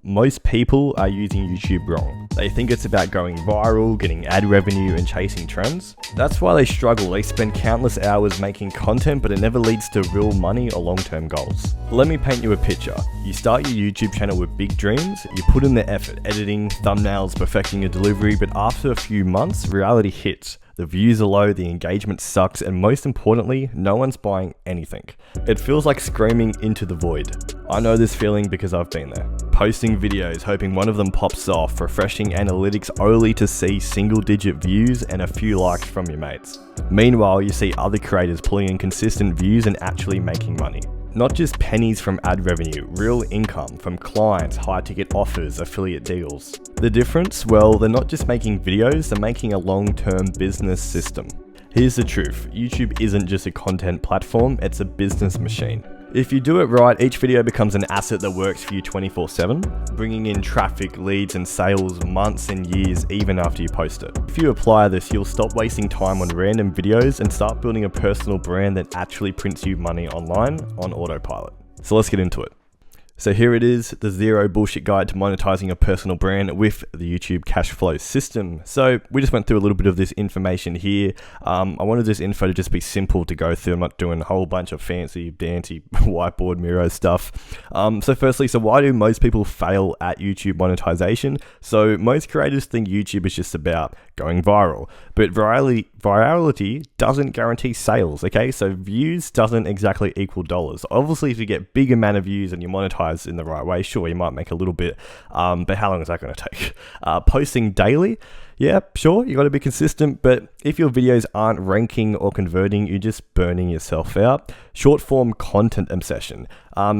most people are using YouTube wrong. They think it's about going viral, getting ad revenue, and chasing trends. That's why they struggle. They spend countless hours making content, but it never leads to real money or long-term goals. Let me paint you a picture. You start your YouTube channel with big dreams, you put in the effort, editing, thumbnails, perfecting your delivery, but after a few months, reality hits. The views are low, the engagement sucks, and most importantly, no one's buying anything. It feels like screaming into the void. I know this feeling because I've been there. Posting videos, hoping one of them pops off, refreshing analytics only to see single-digit views and a few likes from your mates. Meanwhile, you see other creators pulling in consistent views and actually making money. Not just pennies from ad revenue, real income from clients, high-ticket offers, affiliate deals. The difference? Well, they're not just making videos, they're making a long-term business system. Here's the truth, YouTube isn't just a content platform, it's a business machine. If you do it right, each video becomes an asset that works for you 24/7, bringing in traffic, leads, and sales months and years even after you post it. If you apply this, you'll stop wasting time on random videos and start building a personal brand that actually prints you money online on autopilot. So let's get into it. So here it is, the zero bullshit guide to monetizing a personal brand with the YouTube cash flow system. So we just went through a little bit of this information here. I wanted this info to just be simple to go through. I'm not doing a whole bunch of fancy dancy whiteboard Miro stuff. So firstly, why do most people fail at YouTube monetization? So most creators think YouTube is just about going viral, but virality doesn't guarantee sales, okay? So views doesn't exactly equal dollars. Obviously, if you get big amount of views and you monetize in the right way, sure, you might make a little bit, but how long is that going to take? Posting daily, yeah, sure, you got to be consistent, but if your videos aren't ranking or converting, you're just burning yourself out. Short form content obsession.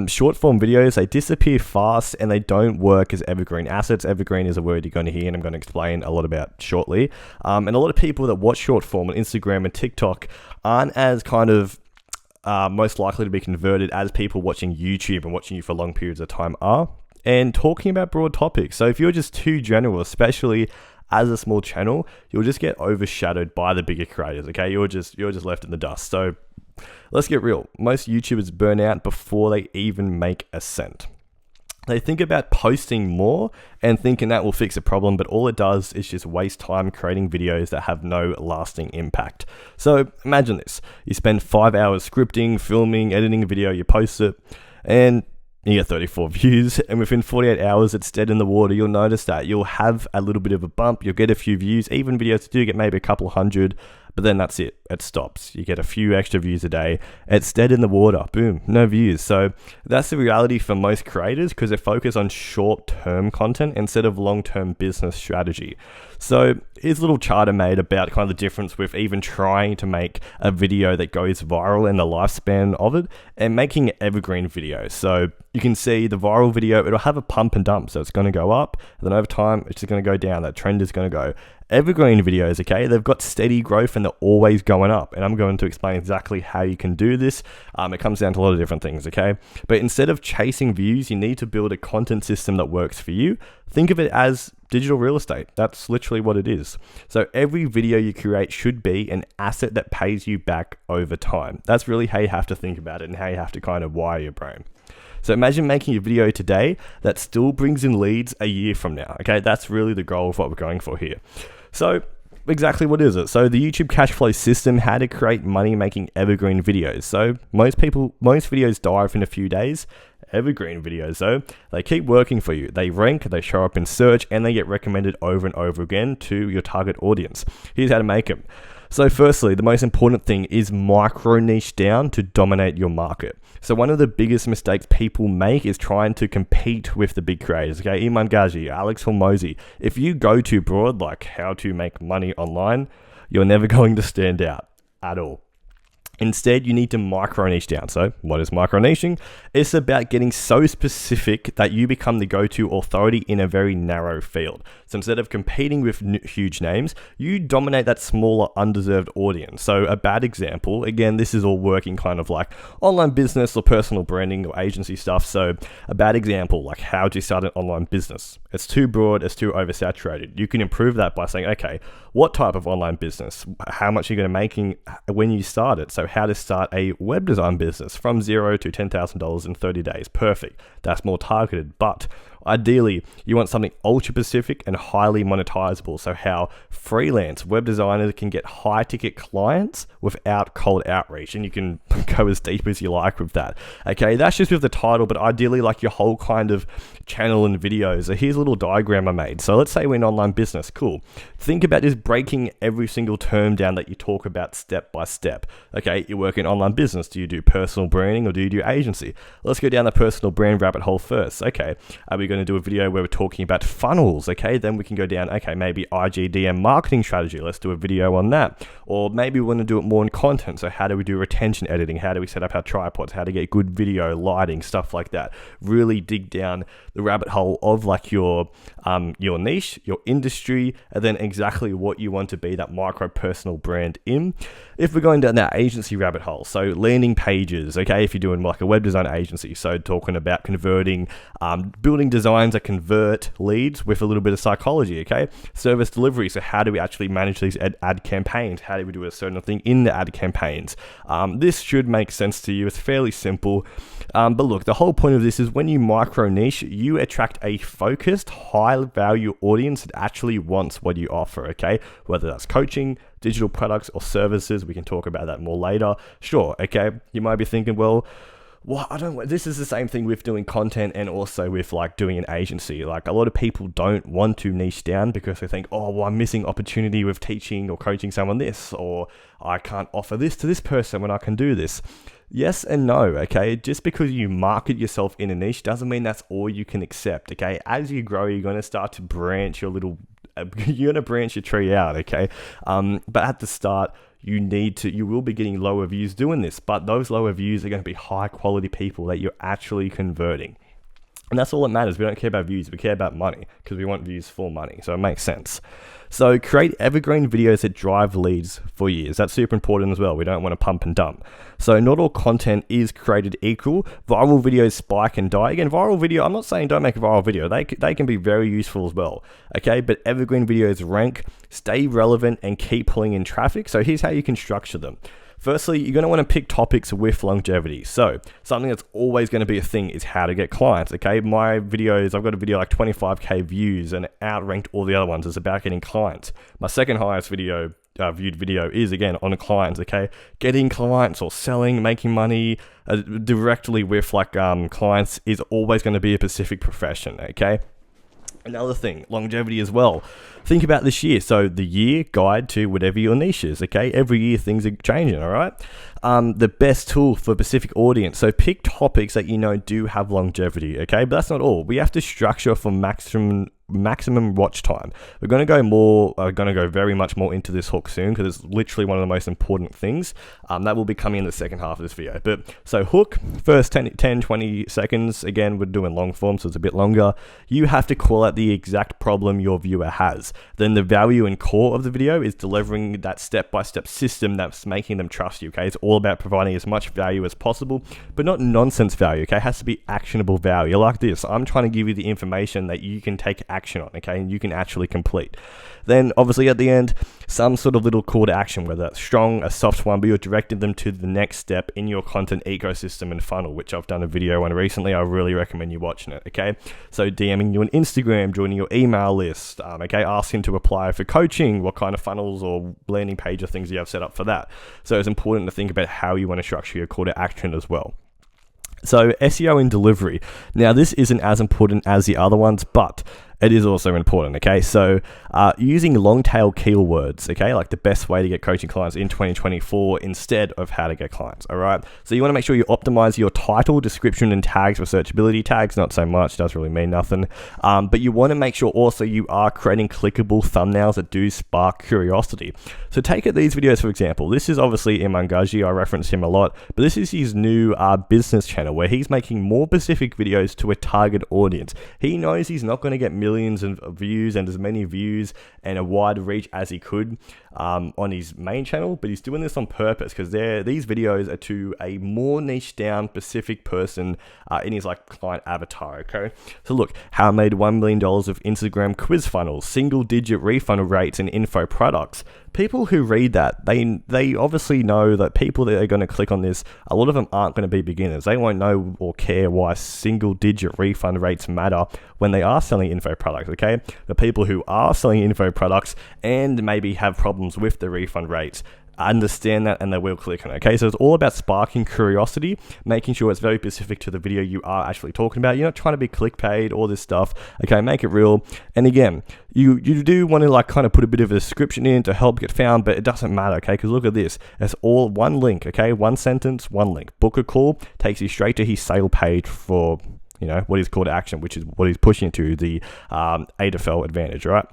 Short form videos, they disappear fast and they don't work as evergreen assets. Evergreen is a word you're going to hear and I'm going to explain a lot about shortly. And a lot of people that watch short form on Instagram and TikTok aren't as kind of most likely to be converted as people watching YouTube and watching you for long periods of time are. And talking about broad topics. So if you're just too general, especially as a small channel, you'll just get overshadowed by the bigger creators, okay? You're just left in the dust. So let's get real. Most YouTubers burn out before they even make a cent. They think about posting more and thinking that will fix a problem, but all it does is just waste time creating videos that have no lasting impact. So imagine this. You spend 5 hours scripting, filming, editing a video, you post it, and you get 34 views, and within 48 hours, it's dead in the water. You'll notice that. You'll have a little bit of a bump. You'll get a few views. Even videos do get maybe a couple hundred, but then that's it. It stops. You get a few extra views a day. It's dead in the water. Boom, no views. So that's the reality for most creators because they focus on short-term content instead of long-term business strategy. So here's a little chart I made about kind of the difference with even trying to make a video that goes viral and the lifespan of it and making an evergreen video. So you can see the viral video, it'll have a pump and dump. So it's going to go up, and then over time, it's just going to go down. That trend is going to go. Evergreen videos, okay, they've got steady growth and they're always going up. And I'm going to explain exactly how you can do this. It comes down to a lot of different things, okay? But instead of chasing views, you need to build a content system that works for you. Think of it as digital real estate. That's literally what it is. So every video you create should be an asset that pays you back over time. That's really how you have to think about it and how you have to kind of wire your brain. So imagine making a video today that still brings in leads a year from now, okay? That's really the goal of what we're going for here. So exactly what is it? So the YouTube cash flow system, how to create money making evergreen videos. So most videos die within a few days. Evergreen videos though, they keep working for you. They rank, they show up in search, and they get recommended over and over again to your target audience. Here's how to make them. So firstly, the most important thing is micro niche down to dominate your market. So one of the biggest mistakes people make is trying to compete with the big creators. Okay, Iman Ghazi, Alex Hormozi. If you go too broad, like how to make money online, you're never going to stand out at all. Instead, you need to micro niche down. So what is micro niching? It's about getting so specific that you become the go-to authority in a very narrow field. So instead of competing with huge names, you dominate that smaller, undeserved audience. So a bad example, again, this is all working kind of like online business or personal branding or agency stuff. So a bad example, like how do you start an online business? It's too broad, it's too oversaturated. You can improve that by saying, okay, what type of online business? How much are you going to making when you start it? So how to start a web design business from $0 to $10,000 in 30 days. Perfect. That's more targeted. But Ideally, you want something ultra specific and highly monetizable. So how freelance web designers can get high ticket clients without cold outreach. And you can go as deep as you like with that. Okay, that's just with the title, but ideally like your whole kind of channel and videos. So here's a little diagram I made. So let's say we're in online business. Cool. Think about just breaking every single term down that you talk about step by step. Okay, you work in online business. Do you do personal branding or do you do agency? Let's go down the personal brand rabbit hole first. Okay, are we going to do a video where we're talking about funnels? Okay, then we can go down, okay, maybe IGDM marketing strategy. Let's do a video on that. Or maybe we want to do it more in content. So how do we do retention editing? How do we set up our tripods? How to get good video, lighting, stuff like that. Really dig down the rabbit hole of like your niche, your industry, and then exactly what you want to be that micro personal brand in. If we're going down that agency rabbit hole, so landing pages, okay, if you're doing like a web design agency, so talking about converting, building designs that convert leads with a little bit of psychology, okay, service delivery, so how do we actually manage these ad campaigns? How do we do a certain thing in the ad campaigns? This should make sense to you. It's fairly simple. But look, the whole point of this is when you micro niche, you attract a focused, high value audience that actually wants what you offer, okay? Whether that's coaching, digital products, or services, we can talk about that more later. Sure, okay, you might be thinking, well, this is the same thing with doing content and also with like doing an agency. Like a lot of people don't want to niche down because they think, oh, well, I'm missing opportunity with teaching or coaching someone this, or I can't offer this to this person when I can do this. Yes and no, okay? Just because you market yourself in a niche doesn't mean that's all you can accept, okay? As you grow, you're going to start to branch your tree out, okay? But at the start, you will be getting lower views doing this, but those lower views are going to be high quality people that you're actually converting. And that's all that matters. We don't care about views, we care about money because we want views for money. So it makes sense. So create evergreen videos that drive leads for years. That's super important as well. We don't want to pump and dump. So not all content is created equal. Viral videos spike and die. Again, viral video, I'm not saying don't make a viral video. They can be very useful as well. Okay, but evergreen videos rank, stay relevant, and keep pulling in traffic. So here's how you can structure them. Firstly, you're going to want to pick topics with longevity. So something that's always going to be a thing is how to get clients, okay? My videos, I've got a video like 25k views and outranked all the other ones. It's about getting clients. My second highest video, viewed video is again on clients, okay? Getting clients or selling, making money directly with like clients is always going to be a specific profession, okay? Another thing, longevity as well. Think about this year. So the year guide to whatever your niche is, okay? Every year things are changing, all right? The best tool for a specific audience. So pick topics that you know do have longevity, okay? But that's not all. We have to structure for maximum watch time. We're going to go very much more into this hook soon because it's literally one of the most important things. That will be coming in the second half of this video. But so hook, first 10, 20 seconds. Again, we're doing long form, so it's a bit longer. You have to call out the exact problem your viewer has. Then the value and core of the video is delivering that step-by-step system that's making them trust you, okay? It's all about providing as much value as possible, but not nonsense value, okay? It has to be actionable value. Like this, I'm trying to give you the information that you can take action on, okay, and you can actually complete. Then obviously at the end, some sort of little call to action, whether that's strong, a soft one, but you're directing them to the next step in your content ecosystem and funnel, which I've done a video on recently. I really recommend you watching it, okay? So DMing you on Instagram, joining your email list, okay, asking to apply for coaching, what kind of funnels or landing page or things you have set up for that. So it's important to think about how you want to structure your call to action as well. So SEO and delivery. Now this isn't as important as the other ones, but it is also important, okay? So using long tail keywords, okay, like the best way to get coaching clients in 2024 instead of how to get clients, all right? So you want to make sure you optimize your title, description, and tags for searchability. Tags, not so much, doesn't really mean nothing. But you want to make sure also you are creating clickable thumbnails that do spark curiosity. So take these videos, for example. This is obviously Imangaji, I reference him a lot, but this is his new business channel where he's making more specific videos to a target audience. He knows he's not going to get millions of views and as many views and a wide reach as he could on his main channel, but he's doing this on purpose because these videos are to a more niche down specific person in his like client avatar, okay? So look, how I made $1 million of Instagram quiz funnels, single digit refund rates and info products, people who read that, they obviously know that people that are going to click on this, a lot of them aren't going to be beginners. They won't know or care why single digit refund rates matter when they are selling info products, okay? The people who are selling info products and maybe have problems with the refund rates understand that, and they will click on it. Okay, so it's all about sparking curiosity, making sure it's very specific to the video you are actually talking about. You're not trying to be clickbait, all this stuff. Okay, make it real. And again, you do want to like kind of put a bit of a description in to help get found, but it doesn't matter. Okay, because look at this, it's all one link. Okay, one sentence, one link. Book a call takes you straight to his sale page for, you know, what is called action, which is what he's pushing to, the AFL advantage, right?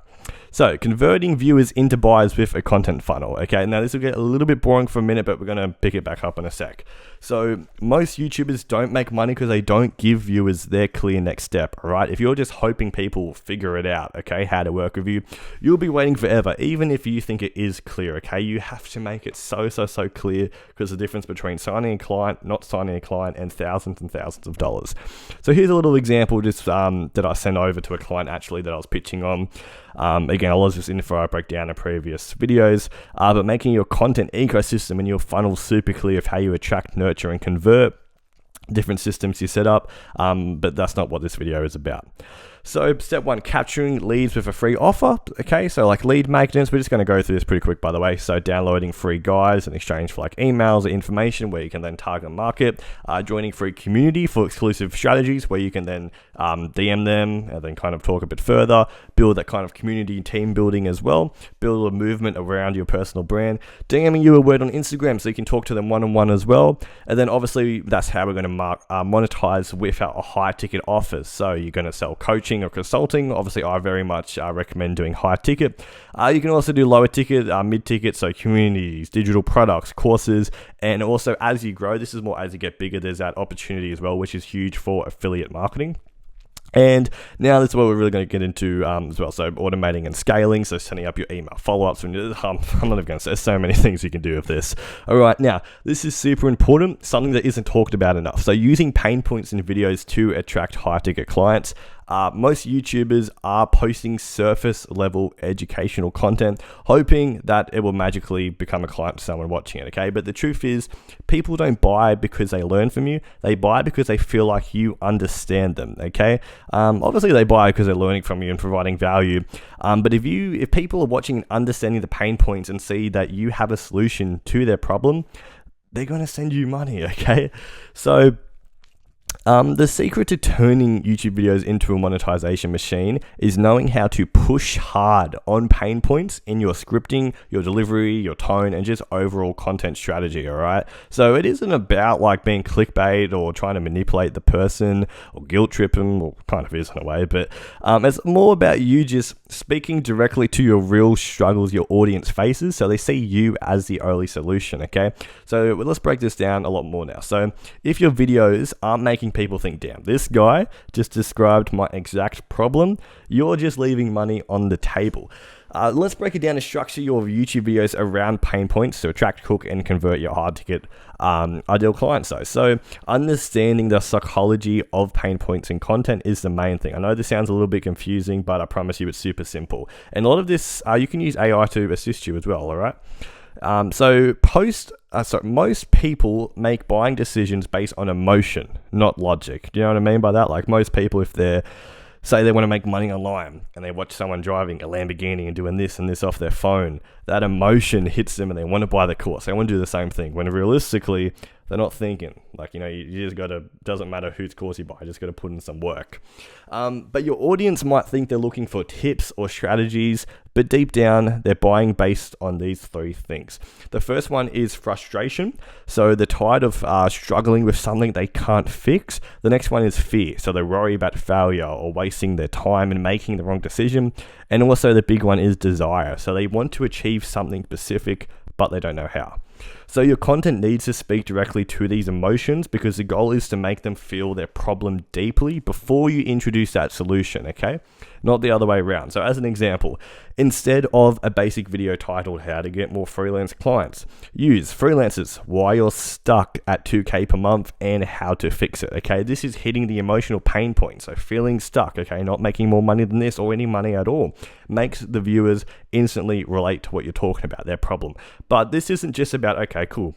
So, converting viewers into buyers with a content funnel. Okay, now this will get a little bit boring for a minute, but we're going to pick it back up in a sec. So, most YouTubers don't make money because they don't give viewers their clear next step, all right? If you're just hoping people will figure it out, okay, how to work with you, you'll be waiting forever, even if you think it is clear, okay? You have to make it so clear, because the difference between signing a client, not signing a client, and thousands of dollars. So, here's a little example just that I sent over to a client actually that I was pitching on. Again, a lot of this info I break down in previous videos, but making your content ecosystem and your funnel super clear of how you attract, nurture, and convert, different systems you set up, but that's not what this video is about. So step one, capturing leads with a free offer. Okay, so like lead magnets, we're just going to go through this pretty quick, by the way. So downloading free guides in exchange for like emails or information where you can then target market, joining free community for exclusive strategies where you can then DM them and then kind of talk a bit further, build that kind of community team building as well, build a movement around your personal brand, DMing you a word on Instagram so you can talk to them one-on-one as well. And then obviously that's how we're going to monetize with our high ticket offers. So you're going to sell coaching or consulting. Obviously, I very much recommend doing high ticket. You can also do lower ticket, mid ticket, so communities, digital products, courses, and also as you grow, this is more as you get bigger, there's that opportunity as well, which is huge for affiliate marketing. And now this is what we're really going to get into as well. So automating and scaling. So setting up your email follow-ups. I'm not even going to say, there's so many things you can do with this. All right, now this is super important, something that isn't talked about enough. So using pain points in videos to attract high-ticket clients. Most YouTubers are posting surface level educational content, hoping that it will magically become a client to someone watching it, okay? But the truth is, people don't buy because they learn from you. They buy because they feel like you understand them, okay? Obviously, they buy because they're learning from you and providing value. But if people are watching and understanding the pain points and see that you have a solution to their problem, they're going to send you money, okay? So the secret to turning YouTube videos into a monetization machine is knowing how to push hard on pain points in your scripting, your delivery, your tone, and just overall content strategy, all right? So it isn't about like being clickbait or trying to manipulate the person or guilt trip them, or kind of is in a way, but it's more about you just speaking directly to your real struggles your audience faces, so they see you as the only solution, okay? So let's break this down a lot more now. So if your videos aren't making people think, damn, this guy just described my exact problem, you're just leaving money on the table. Let's break it down and structure your YouTube videos around pain points to attract, cook, and convert your hard ticket ideal clients. So understanding the psychology of pain points in content is the main thing. I know this sounds a little bit confusing, but I promise you it's super simple. And a lot of this, you can use AI to assist you as well, all right? So most people make buying decisions based on emotion, not logic. Do you know what I mean by that? Like most people, if say they want to make money online and they watch someone driving a Lamborghini and doing this and this off their phone, that emotion hits them and they want to buy the course. They want to do the same thing, when realistically, they're not thinking. Like, you just doesn't matter whose course you buy, you just got to put in some work. But your audience might think they're looking for tips or strategies, but deep down, they're buying based on these three things. The first one is frustration. So they're tired of struggling with something they can't fix. The next one is fear. So they worry about failure or wasting their time and making the wrong decision. And also the big one is desire. So they want to achieve something specific, but they don't know how. So your content needs to speak directly to these emotions because the goal is to make them feel their problem deeply before you introduce that solution, okay? Not the other way around. So as an example, instead of a basic video titled how to get more freelance clients, use freelancers, why you're stuck at 2K per month and how to fix it, okay? This is hitting the emotional pain point. So feeling stuck, okay, not making more money than this or any money at all, makes the viewers instantly relate to what you're talking about, their problem. But this isn't just about, okay, cool,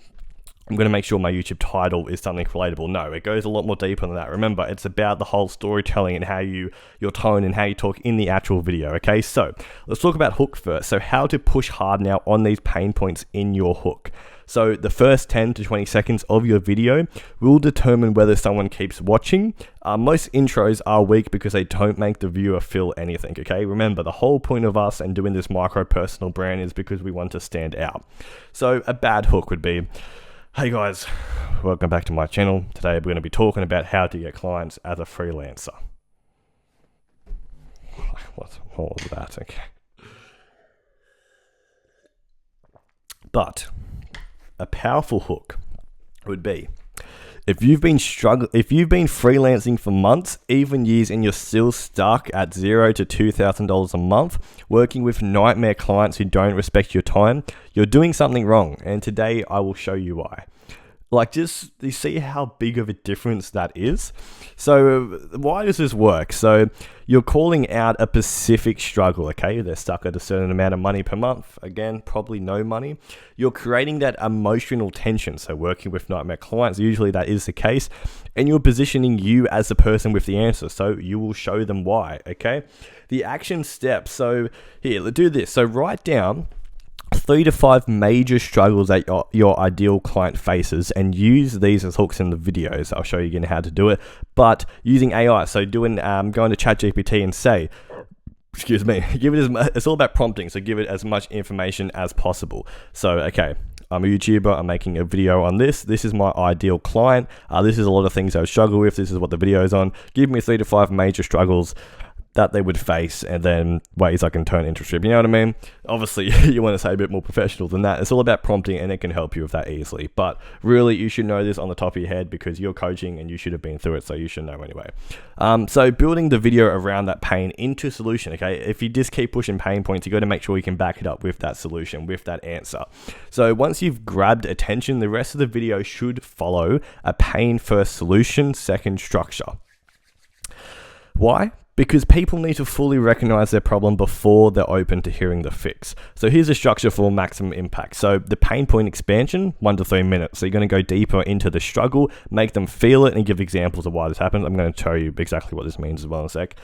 I'm going to make sure my YouTube title is something relatable. No, it goes a lot more deeper than that. Remember, it's about the whole storytelling and how your tone and how you talk in the actual video, okay? So let's talk about hook first. So how to push hard now on these pain points in your hook. So the first 10 to 20 seconds of your video will determine whether someone keeps watching. Most intros are weak because they don't make the viewer feel anything, okay? Remember, the whole point of us and doing this micro personal brand is because we want to stand out. So a bad hook would be, hey guys, welcome back to my channel. Today we're going to be talking about how to get clients as a freelancer. What was that? Okay. But a powerful hook would be, if you've been freelancing for months, even years, and you're still stuck at $0 to $2,000 a month, working with nightmare clients who don't respect your time, you're doing something wrong. And today I will show you why. Like, just, you see how big of a difference that is? So why does this work? So you're calling out a specific struggle, okay? They're stuck at a certain amount of money per month. Again, probably no money. You're creating that emotional tension. So working with nightmare clients, usually that is the case. And you're positioning you as the person with the answer. So you will show them why, okay? The action steps. So here, let's do this. So write down 3 to 5 major struggles that your ideal client faces and use these as hooks in the videos. I'll show you again how to do it, but using AI. So going to ChatGPT and say, excuse me, give it it's all about prompting. So give it as much information as possible. So, okay, I'm a YouTuber, I'm making a video on this. This is my ideal client. This is a lot of things I would struggle with. This is what the video is on. Give me 3 to 5 major struggles that they would face, and then ways I can turn into a strip. You know what I mean? Obviously, you want to say a bit more professional than that. It's all about prompting, and it can help you with that easily. But really, you should know this on the top of your head because you're coaching and you should have been through it, so you should know anyway. So building the video around that pain into solution, okay? If you just keep pushing pain points, you got to make sure you can back it up with that solution, with that answer. So once you've grabbed attention, the rest of the video should follow a pain first, solution second structure. Why? Because people need to fully recognize their problem before they're open to hearing the fix. So here's a structure for maximum impact. So the pain point expansion, 1 to 3 minutes. So you're going to go deeper into the struggle, make them feel it, and give examples of why this happens. I'm going to tell you exactly what this means as well in a sec.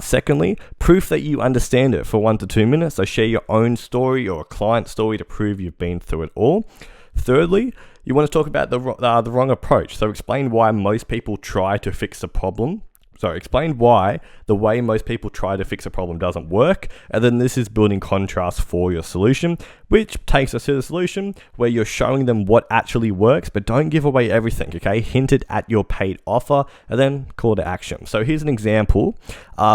Secondly, proof that you understand it for 1 to 2 minutes. So share your own story or a client story to prove you've been through it all. Thirdly, you want to talk about the wrong approach. So explain why most people try to fix the problem. So explain why the way most people try to fix a problem doesn't work. And then this is building contrast for your solution, which takes us to the solution where you're showing them what actually works, but don't give away everything, okay? Hint it at your paid offer and then call to action. So here's an example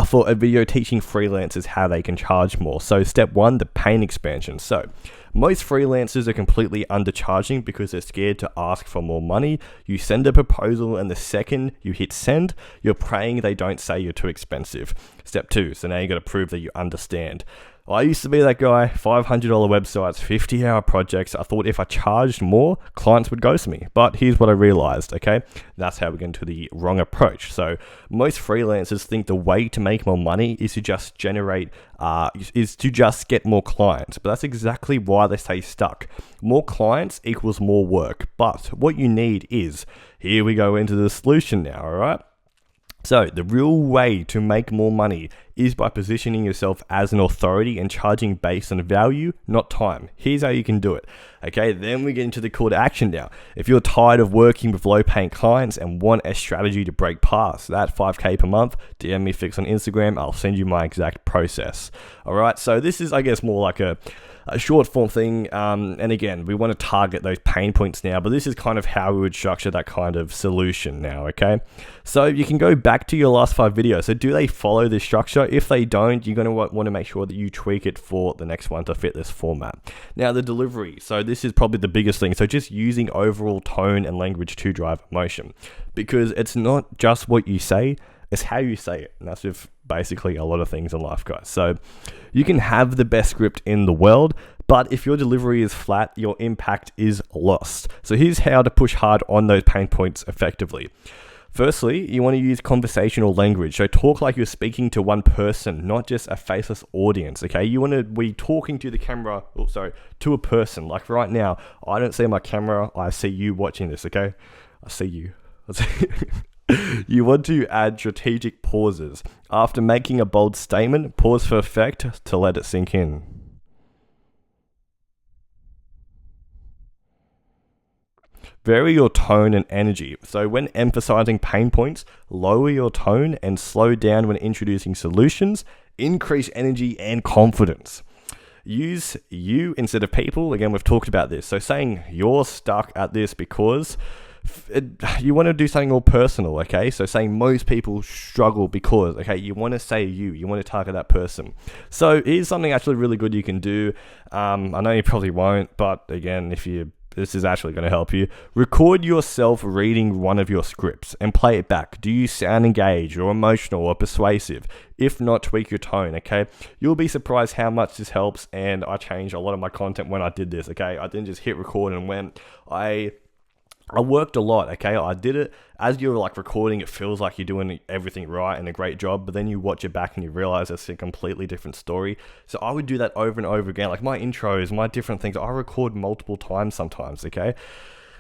for a video teaching freelancers how they can charge more. So step 1, the pain expansion. So most freelancers are completely undercharging because they're scared to ask for more money. You send a proposal and the second you hit send, you're praying they don't say you're too expensive. Step 2, so now you got to prove that you understand. I used to be that guy, $500 websites, 50-hour projects. I thought if I charged more, clients would ghost me. But here's what I realized, okay? That's how we get into the wrong approach. So most freelancers think the way to make more money is to just get more clients. But that's exactly why they stay stuck. More clients equals more work. But what you need is, here we go into the solution now, all right? So the real way to make more money is by positioning yourself as an authority and charging based on value, not time. Here's how you can do it. Okay, then we get into the call to action now. If you're tired of working with low paying clients and want a strategy to break past that 5K per month, DM me Fix on Instagram. I'll send you my exact process. All right, so this is, I guess, more like a short form thing. And again, we want to target those pain points now, but this is kind of how we would structure that kind of solution now, okay? So you can go back to your last 5 videos. So do they follow this structure? if they don't, you're going to want to make sure that you tweak it for the next one to fit this format. Now, the delivery. So this is probably the biggest thing. So just using overall tone and language to drive emotion, because it's not just what you say, it's how you say it. And that's with basically a lot of things in life, guys. So you can have the best script in the world, but if your delivery is flat, your impact is lost. So here's how to push hard on those pain points effectively. Firstly, you want to use conversational language. So talk like you're speaking to one person, not just a faceless audience, okay? You want to be talking to the camera, to a person. Like right now, I don't see my camera, I see you watching this, okay? I see you. You want to add strategic pauses. After making a bold statement, pause for effect to let it sink in. Vary your tone and energy. So when emphasizing pain points, lower your tone and slow down when introducing solutions. Increase energy and confidence. Use you instead of people. Again, we've talked about this. So saying you're stuck at this because you want to do something more personal, okay? So saying most people struggle because, okay, you want to say you want to target that person. So here's something actually really good you can do. I know you probably won't, but again, this is actually going to help you. Record yourself reading one of your scripts and play it back. Do you sound engaged or emotional or persuasive? If not, tweak your tone, okay? You'll be surprised how much this helps, and I changed a lot of my content when I did this, okay? I didn't just hit record and went. I worked a lot, okay? I did it as you're like recording. It feels like you're doing everything right and a great job, but then you watch it back and you realize it's a completely different story. So I would do that over and over again. Like my intros, my different things, I record multiple times sometimes, okay?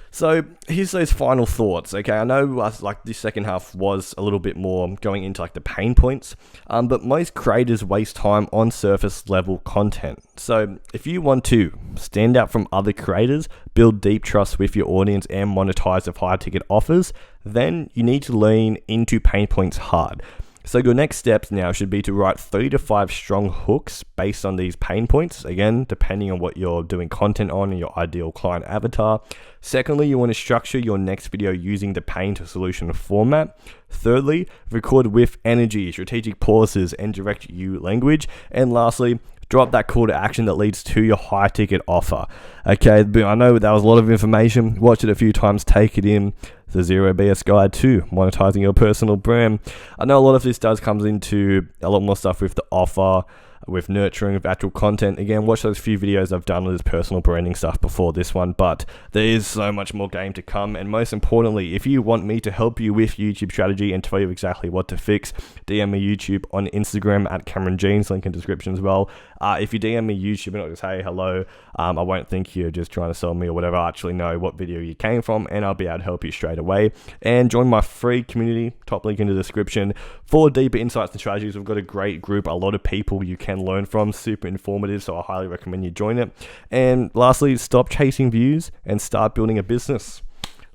So here's those final thoughts, okay? I know like this second half was a little bit more going into like the pain points, but most creators waste time on surface level content. So if you want to stand out from other creators, build deep trust with your audience and monetize with high ticket offers, then you need to lean into pain points hard. So your next steps now should be to write 3 to 5 strong hooks based on these pain points, again, depending on what you're doing content on and your ideal client avatar. Secondly, you want to structure your next video using the pain to solution format. Thirdly, record with energy, strategic pauses, and direct you language. And lastly, drop that call to action that leads to your high ticket offer. Okay, I know that was a lot of information. Watch it a few times, take it in. The Zero BS Guide to monetizing your personal brand. I know a lot of this comes into a lot more stuff with the offer, with nurturing of actual content. Again, watch those few videos I've done with this personal branding stuff before this one, but there is so much more game to come. And most importantly, if you want me to help you with YouTube strategy and tell you exactly what to fix, DM me YouTube on Instagram at Cameron Jeans, link in description as well. If you DM me YouTube and not just hey, hello, I won't think you're just trying to sell me or whatever. I actually know what video you came from and I'll be able to help you straight away. And join my free community, top link in the description, for deeper insights and strategies. We've got a great group, a lot of people you can learn from, super informative, so I highly recommend you join it. And lastly, stop chasing views and start building a business.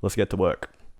Let's get to work.